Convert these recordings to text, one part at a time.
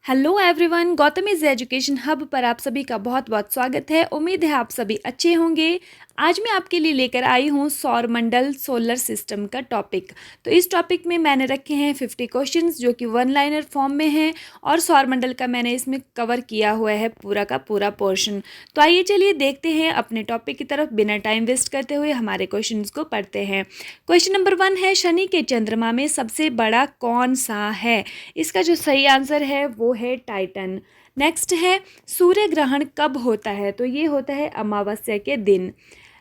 Hello everyone, Gautam is education hub पर आप सभी का बहुत बहुत स्वागत है। उम्मीद है आप सभी अच्छे होंगे। आज मैं आपके लिए लेकर आई हूँ सौरमंडल सोलर सिस्टम का टॉपिक। तो इस टॉपिक में मैंने रखे हैं 50 क्वेश्चंस जो कि वन लाइनर फॉर्म में हैं और सौरमंडल का मैंने इसमें कवर किया हुआ है पूरा का पूरा पोर्शन। तो आइए चलिए देखते हैं अपने टॉपिक की तरफ, बिना टाइम वेस्ट करते हुए हमारे क्वेश्चंस को पढ़ते हैं। क्वेश्चन नंबर 1 है, शनि के चंद्रमा में सबसे बड़ा कौन सा है? इसका जो सही आंसर है वो है टाइटन। नेक्स्ट है, सूर्य ग्रहण कब होता है? तो ये होता है अमावस्या के दिन।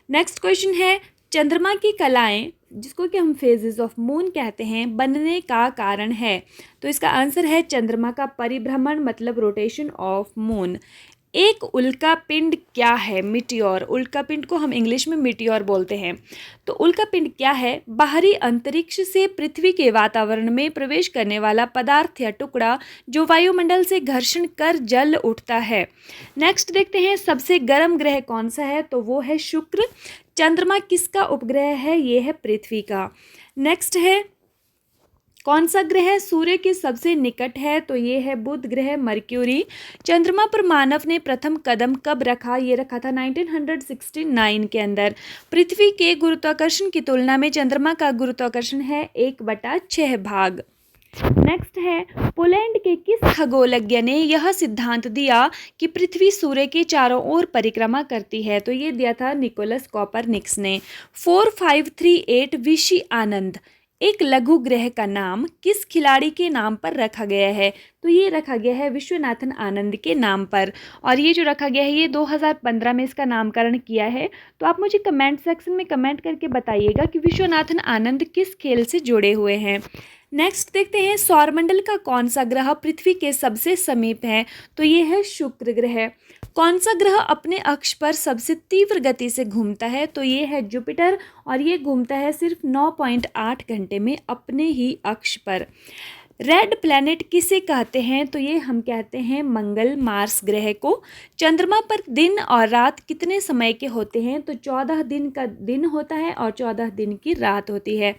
नेक्स्ट क्वेश्चन है, चंद्रमा की कलाएं जिसको कि हम फेजेस ऑफ मून कहते हैं बनने का कारण है? तो इसका आंसर है चंद्रमा का परिभ्रमण, मतलब रोटेशन ऑफ मून। एक उल्का पिंड क्या है? मिटियोर। उल्का पिंड को हम इंग्लिश में मिटियोर बोलते हैं। तो उल्का पिंड क्या है? बाहरी अंतरिक्ष से पृथ्वी के वातावरण में प्रवेश करने वाला पदार्थ या टुकड़ा जो वायुमंडल से घर्षण कर जल उठता है। नेक्स्ट देखते हैं, सबसे गर्म ग्रह कौन सा है? तो वो है शुक्र। चंद्रमा किसका उपग्रह है? ये है पृथ्वी का। नेक्स्ट है, कौन सा ग्रह सूर्य के सबसे निकट है? तो ये है बुध ग्रह, मर्क्यूरी। चंद्रमा पर मानव ने प्रथम कदम कब रखा? ये रखा था 1969 के अंदर। पृथ्वी के गुरुत्वाकर्षण की तुलना में चंद्रमा का गुरुत्वाकर्षण है 1/6 भाग। नेक्स्ट है, पोलैंड के किस खगोलज्ञ ने यह सिद्धांत दिया कि पृथ्वी सूर्य के चारों ओर परिक्रमा करती है? तो ये दिया था निकोलस कॉपरनिकस ने। 4538 विषि आनंद एक लघु ग्रह का नाम किस खिलाड़ी के नाम पर रखा गया है? तो ये रखा गया है विश्वनाथन आनंद के नाम पर। और ये जो रखा गया है ये 2015 में इसका नामकरण किया है। तो आप मुझे कमेंट सेक्शन में कमेंट करके बताइएगा कि विश्वनाथन आनंद किस खेल से जुड़े हुए हैं। नेक्स्ट देखते हैं, सौरमंडल का कौन सा ग्रह पृथ्वी के सबसे समीप है? तो ये है शुक्र ग्रह। कौन सा ग्रह अपने अक्ष पर सबसे तीव्र गति से घूमता है? तो ये है जुपिटर, और ये घूमता है सिर्फ 9.8 घंटे में अपने ही अक्ष पर। रेड प्लैनेट किसे कहते हैं? तो ये हम कहते हैं मंगल, मार्स ग्रह को। चंद्रमा पर दिन और रात कितने समय के होते हैं? तो 14 दिन का दिन होता है और 14 दिन की रात होती है।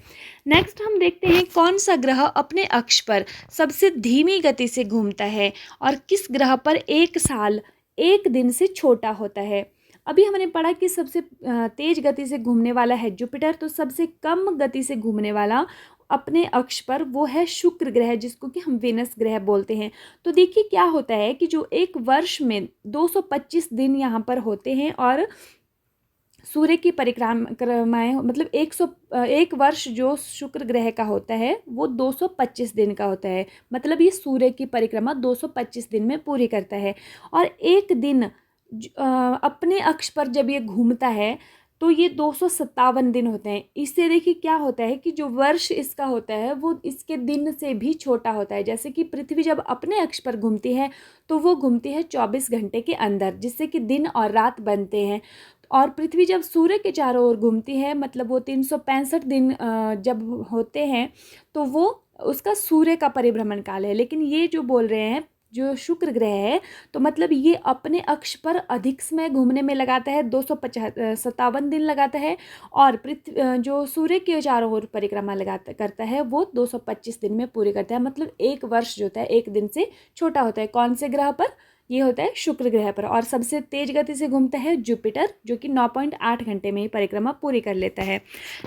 नेक्स्ट हम देखते हैं, कौन सा ग्रह अपने अक्ष पर सबसे धीमी गति से घूमता है और किस ग्रह पर एक साल एक दिन से छोटा होता है? अभी हमने पढ़ा कि सबसे तेज गति से घूमने वाला है जुपिटर, तो सबसे कम गति से घूमने वाला अपने अक्ष पर वो है शुक्र ग्रह, जिसको कि हम वेनस ग्रह बोलते हैं। तो देखिए क्या होता है कि जो एक वर्ष में 225 दिन यहाँ पर होते हैं और सूर्य की परिक्रमाएं, मतलब 1 वर्ष जो शुक्र ग्रह का होता है वो 225 दिन का होता है। मतलब ये सूर्य की परिक्रमा 225 दिन में पूरी करता है। और एक दिन अपने अक्ष पर जब ये घूमता है तो ये 257 दिन होते हैं। इससे देखिए क्या होता है कि जो वर्ष इसका होता है वो इसके दिन से भी छोटा होता है। जैसे कि पृथ्वी जब अपने अक्ष पर घूमती है तो वो घूमती है 24 घंटे के अंदर, जिससे कि दिन और रात बनते हैं। और पृथ्वी जब सूर्य के चारों ओर घूमती है, मतलब वो 365 दिन जब होते हैं, तो वो उसका सूर्य का परिभ्रमण काल है। लेकिन ये जो बोल रहे हैं जो शुक्र ग्रह है, तो मतलब ये अपने अक्ष पर अधिक समय घूमने में लगाता है, 257 दिन लगाता है। और पृथ्वी जो सूर्य के चारों ओर परिक्रमा करता है वो 225 दिन में पूरी करता है। मतलब एक वर्ष जो होता है एक दिन से छोटा होता है। कौन से ग्रह पर? ये होता है शुक्र ग्रह पर। और सबसे तेज गति से घूमता है जुपिटर, जो कि 9.8 घंटे में ही परिक्रमा पूरी कर लेता है।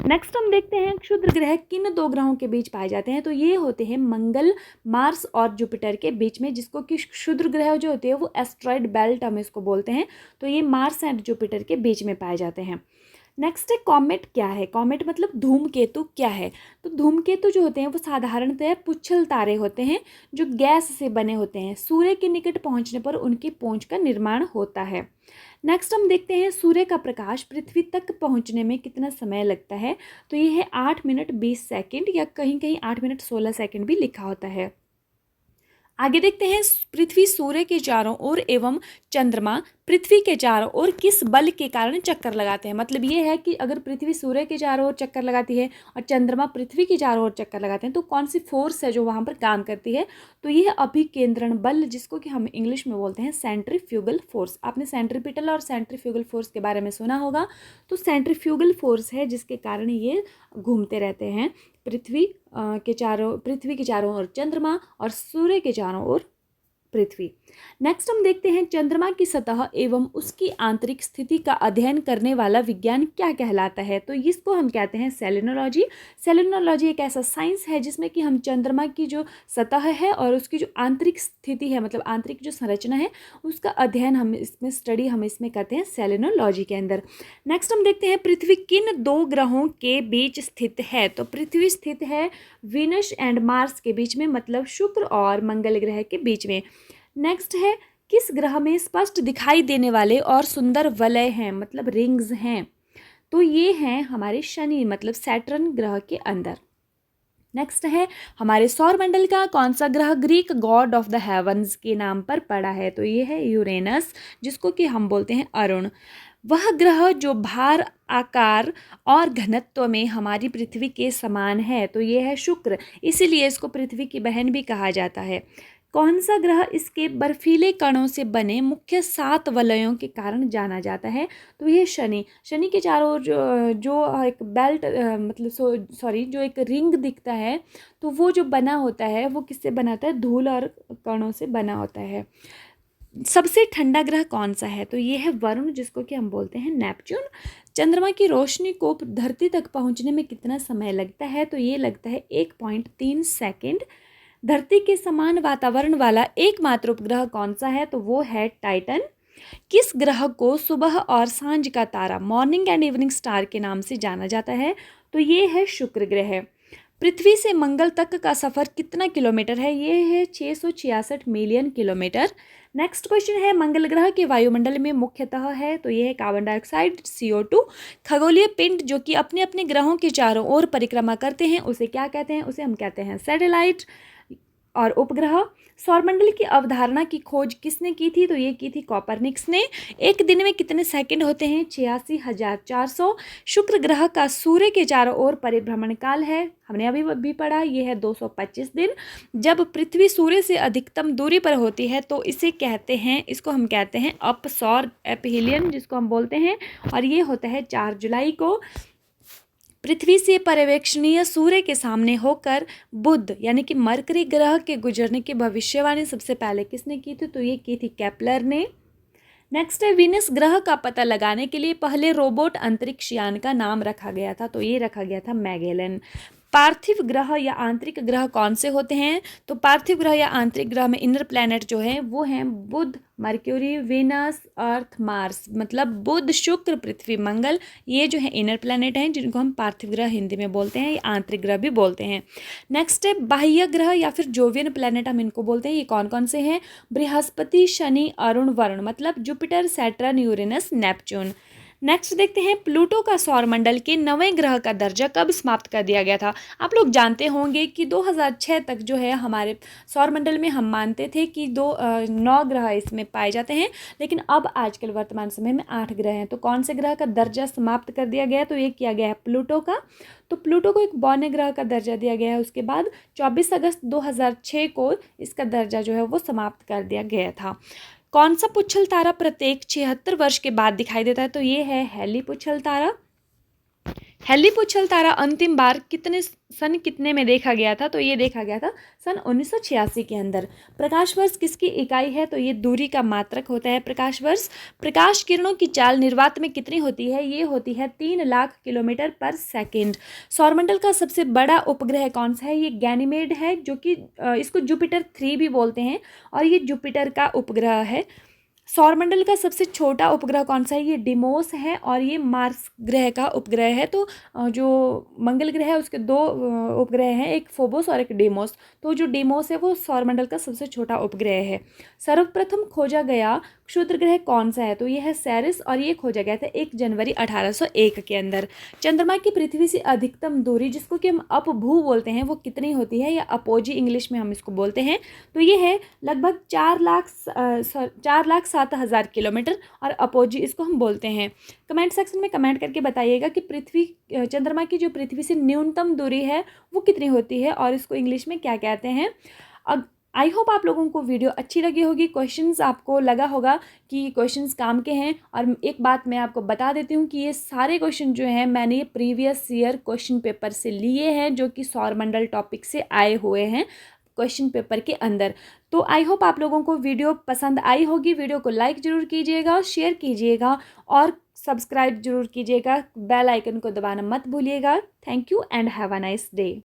नेक्स्ट हम देखते हैं, क्षुद्र ग्रह किन 2 ग्रहों के बीच पाए जाते हैं? तो ये होते हैं मंगल, मार्स और जुपिटर के बीच में, जिसको कि क्षुद्र ग्रह जो होते हैं वो एस्ट्रॉइड बेल्ट हम इसको बोलते हैं। तो ये मार्स एंड जुपिटर के बीच में पाए जाते हैं। नेक्स्ट है, कॉमेट क्या है? कॉमेट मतलब धूमकेतु क्या है? तो धूमकेतु जो होते हैं वो साधारणतः पुच्छल तारे होते हैं जो गैस से बने होते हैं। सूर्य के निकट पहुंचने पर उनकी पूंछ का निर्माण होता है। नेक्स्ट हम देखते हैं, सूर्य का प्रकाश पृथ्वी तक पहुंचने में कितना समय लगता है? तो ये है 8 मिनट 20 सेकेंड, या कहीं कहीं 8 मिनट 16 सेकेंड भी लिखा होता है। आगे देखते हैं, पृथ्वी सूर्य के चारों ओर एवं चंद्रमा पृथ्वी के चारों ओर किस बल के कारण चक्कर लगाते हैं? मतलब ये है कि अगर पृथ्वी सूर्य के चारों ओर चक्कर लगाती है और चंद्रमा पृथ्वी के चारों ओर चक्कर लगाते हैं, तो कौन सी फोर्स है जो वहाँ पर काम करती है? तो ये है अभिकेंद्रण बल, जिसको कि हम इंग्लिश में बोलते हैं सेंट्रीफ्यूगल फोर्स। आपने सेंट्रीपिटल और सेंट्रीफ्यूगल फोर्स के बारे में सुना होगा। तो सेंट्रीफ्यूगल फोर्स है जिसके कारण ये घूमते रहते हैं पृथ्वी के चारों ओर चंद्रमा और सूर्य के चारों ओर पृथ्वी। नेक्स्ट हम देखते हैं चंद्रमा की सतह एवं उसकी आंतरिक स्थिति का अध्ययन करने वाला विज्ञान क्या कहलाता है? तो इसको हम कहते हैं सेलेनोलॉजी। सेलेनोलॉजी एक ऐसा साइंस है जिसमें कि हम चंद्रमा की जो सतह है और उसकी जो आंतरिक स्थिति है, मतलब आंतरिक जो संरचना है, उसका अध्ययन हम इसमें करते हैं सेलेनोलॉजी के अंदर। नेक्स्ट हम देखते हैं पृथ्वी किन दो ग्रहों के बीच स्थित है? तो पृथ्वी स्थित है वीनस एंड मार्स के बीच में, मतलब शुक्र और मंगल ग्रह के बीच में। नेक्स्ट है किस ग्रह में स्पष्ट दिखाई देने वाले और सुंदर वलय हैं, मतलब रिंग्स हैं? तो ये हैं हमारे शनि, मतलब सैटर्न ग्रह के अंदर। नेक्स्ट है हमारे सौरमंडल का कौन सा ग्रह Greek god of the heavens के नाम पर पड़ा है? तो ये है यूरेनस, जिसको कि हम बोलते हैं अरुण। वह ग्रह जो भार, आकार और घनत्व में हमारी पृथ्वी के समान है, तो ये है शुक्र, इसीलिए इसको पृथ्वी की बहन भी कहा जाता है। कौन सा ग्रह इसके बर्फीले कणों से बने मुख्य 7 वलयों के कारण जाना जाता है? तो ये शनि। शनि के चारों ओर जो एक बेल्ट जो एक रिंग दिखता है, तो वो जो बना होता है वो किससे बना होता है? धूल और कणों से बना होता है। सबसे ठंडा ग्रह कौन सा है? तो ये है वरुण, जिसको कि हम बोलते हैं नेपच्यून। चंद्रमा की रोशनी को धरती तक पहुंचने में कितना समय लगता है? तो ये लगता है 1.3 सेकेंड। धरती के समान वातावरण वाला एकमात्र उपग्रह कौन सा है? तो वो है टाइटन। किस ग्रह को सुबह और सांझ का तारा, मॉर्निंग एंड इवनिंग स्टार के नाम से जाना जाता है? तो ये है शुक्र ग्रह। पृथ्वी से मंगल तक का सफर कितना किलोमीटर है? ये है 666 मिलियन किलोमीटर। नेक्स्ट क्वेश्चन है मंगल ग्रह के वायुमंडल में मुख्यतः है, तो ये है कार्बन डाइऑक्साइड, CO2। खगोलीय पिंड जो कि अपने अपने ग्रहों के चारों ओर परिक्रमा करते हैं, उसे क्या कहते हैं? उसे हम कहते हैं सैटेलाइट और उपग्रह। सौरमंडल की अवधारणा की खोज किसने की थी? तो ये की थी कॉपरनिकस ने। एक दिन में कितने सेकंड होते हैं? 86,400। शुक्र ग्रह का सूर्य के चारों ओर परिभ्रमण काल है, हमने अभी भी पढ़ा, ये है 225 दिन। जब पृथ्वी सूर्य से अधिकतम दूरी पर होती है तो इसको हम कहते हैं अपसौर एपीलियन, जिसको हम बोलते हैं, और ये होता है 4 जुलाई को। पृथ्वी से पर्यवेक्षणीय सूर्य के सामने होकर बुध यानी कि मरकरी ग्रह के गुजरने की भविष्यवाणी सबसे पहले किसने की थी? तो ये की थी केपलर ने। नेक्स्ट है वीनस ग्रह का पता लगाने के लिए पहले रोबोट अंतरिक्ष यान का नाम रखा गया था, तो ये रखा गया था मैगेलन। पार्थिव ग्रह या आंतरिक ग्रह कौन से होते हैं? तो पार्थिव ग्रह या आंतरिक ग्रह में इनर प्लैनेट जो है वो हैं बुध, मर्क्यूरी, वीनस, अर्थ, मार्स, मतलब बुध, शुक्र, पृथ्वी, मंगल, ये जो है इनर प्लैनेट हैं जिनको हम पार्थिव ग्रह हिंदी में बोलते हैं, या आंतरिक ग्रह भी बोलते हैं। नेक्स्ट है बाह्य ग्रह या फिर जोवियन प्लैनेट हम इनको बोलते हैं। ये कौन कौन से हैं? बृहस्पति, शनि, अरुण, वरुण, मतलब Jupiter, Saturn, Uranus, Neptune. Next देखते हैं प्लूटो का सौरमंडल के 9वें ग्रह का दर्जा कब समाप्त कर दिया गया था? आप लोग जानते होंगे कि 2006 तक जो है हमारे सौरमंडल में हम मानते थे कि 9 ग्रह इसमें पाए जाते हैं, लेकिन अब आजकल वर्तमान समय में 8 ग्रह हैं। तो कौन से ग्रह का दर्जा समाप्त कर दिया गया है? तो ये किया गया है प्लूटो का। तो प्लूटो को एक बौने ग्रह का दर्जा दिया गया है। उसके बाद 24 अगस्त 2006 को इसका दर्जा जो है वो समाप्त कर दिया गया था। कौन सा पुच्छल तारा प्रत्येक 76 वर्ष के बाद दिखाई देता है? तो ये है हैली पुच्छल तारा। हैली पुच्छल तारा अंतिम बार कितने में देखा गया था? तो ये देखा गया था सन 1986 के अंदर। प्रकाश वर्ष किसकी इकाई है? तो ये दूरी का मात्रक होता है प्रकाश वर्ष। प्रकाश किरणों की चाल निर्वात में कितनी होती है? ये होती है 3 लाख किलोमीटर पर सेकेंड। सौरमंडल का सबसे बड़ा उपग्रह कौन सा है? ये गैनीमेड है, जो कि इसको जुपिटर 3 भी बोलते हैं, और ये जुपिटर का उपग्रह है। सौरमंडल का सबसे छोटा उपग्रह कौन सा है? ये डिमोस है, और ये मार्स ग्रह का उपग्रह है। तो जो मंगल ग्रह है उसके 2 उपग्रह हैं, एक फोबोस और एक डिमोस। तो जो डिमोस है वो सौरमंडल का सबसे छोटा उपग्रह है। सर्वप्रथम खोजा गया क्षुद्र ग्रह कौन सा है? तो ये है सेरिस, और ये खोजा गया था 1 जनवरी 1801 के अंदर। चंद्रमा की पृथ्वी से अधिकतम दूरी, जिसको कि हम अपभू बोलते हैं, वो कितनी होती है? या अपोजी इंग्लिश में हम इसको बोलते हैं। तो ये है लगभग 4,07,000 किलोमीटर, और अपोजी इसको हम बोलते हैं। कमेंट सेक्शन में कमेंट करके बताइएगा कि चंद्रमा की जो पृथ्वी से न्यूनतम दूरी है वो कितनी होती है, और इसको इंग्लिश में क्या कहते हैं। अब आई होप आप लोगों को वीडियो अच्छी लगी होगी। क्वेश्चंस आपको लगा होगा कि क्वेश्चंस काम के हैं, और एक बात मैं आपको बता देती हूँ कि ये सारे क्वेश्चन जो हैं मैंने प्रीवियस ईयर क्वेश्चन पेपर से लिए हैं, जो कि सौरमंडल टॉपिक से आए हुए हैं। क्वेश्चन पेपर के अंदर। तो आई होप आप लोगों को वीडियो पसंद आई होगी। वीडियो को लाइक ज़रूर कीजिएगा, शेयर कीजिएगा और सब्सक्राइब जरूर कीजिएगा। बेल आइकन को दबाना मत भूलिएगा। Thank you and have a nice day.